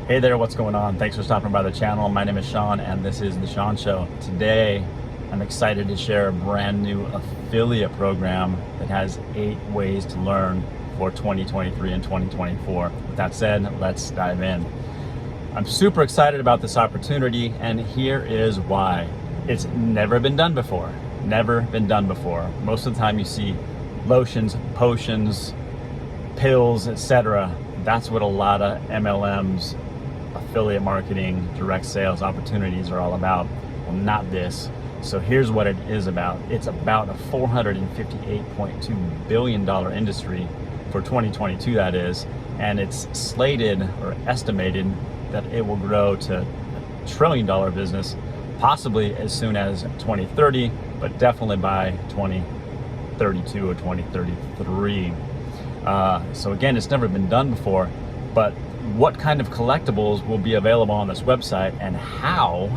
Hey there, what's going on? Thanks for stopping by the channel. My name is Sean and this is The Sean Show. Today, I'm excited to share a brand new affiliate program that has 8 ways to learn for 2023 and 2024. With that said, let's dive in. I'm super excited about this opportunity, and here is why. It's never been done before. Never been done before. Most of the time you see lotions, potions, pills, etc. That's what a lot of MLMs, affiliate marketing, direct sales opportunities are all about. Well, not this. So here's what it is about. It's about a $458.2 billion industry for 2022, that is, and it's slated or estimated that it will grow to a $1 trillion business, possibly as soon as 2030, but definitely by 2032 or 2033. So again, it's never been done before, but what kind of collectibles will be available on this website and how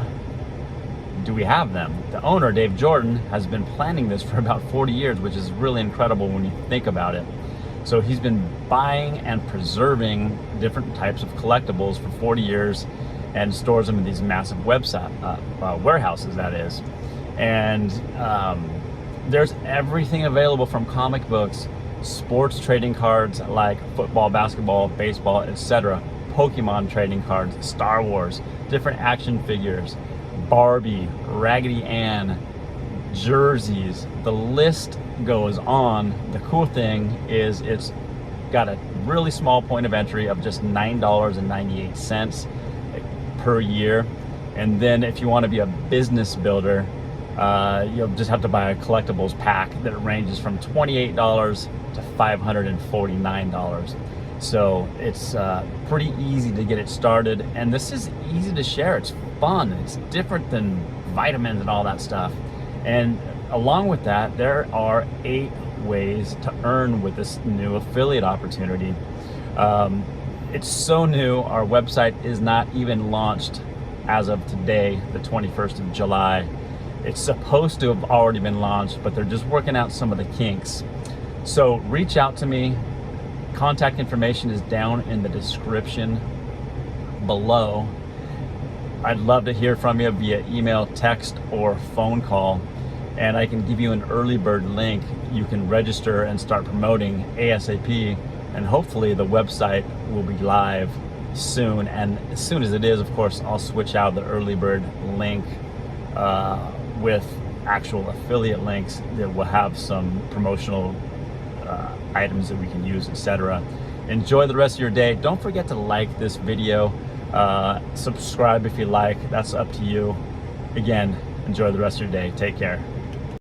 do we have them? The owner, Dave Jordan, has been planning this for about 40 years, which is really incredible when you think about it. So he's been buying and preserving different types of collectibles for 40 years and stores them in these massive website warehouses, that is. And there's everything available from comic books, sports trading cards like football, basketball, baseball, etc., Pokemon trading cards, Star Wars, different action figures, Barbie, Raggedy Ann, jerseys. The list goes on. The cool thing is it's got a really small point of entry of just $9.98 per year. And then if you want to be a business builder, you'll just have to buy a collectibles pack that ranges from $28 to $549. So it's pretty easy to get it started, and this is easy to share. It's fun. It's different than vitamins and all that stuff. And along with that, there are 8 ways to earn with this new affiliate opportunity. It's so new. Our website is not even launched as of today, the 21st of July. It's supposed to have already been launched, but they're just working out some of the kinks. So reach out to me. Contact information is down in the description below. I'd love to hear from you via email, text, or phone call, and I can give you an early bird link. You can register and start promoting ASAP, and hopefully the website will be live soon. And as soon as it is, of course, I'll switch out the early bird link with actual affiliate links that will have some promotional items that we can use, etc. Enjoy the rest of your day. Don't forget to like this video, subscribe if you like. That's up to you. Again, enjoy the rest of your day. Take care.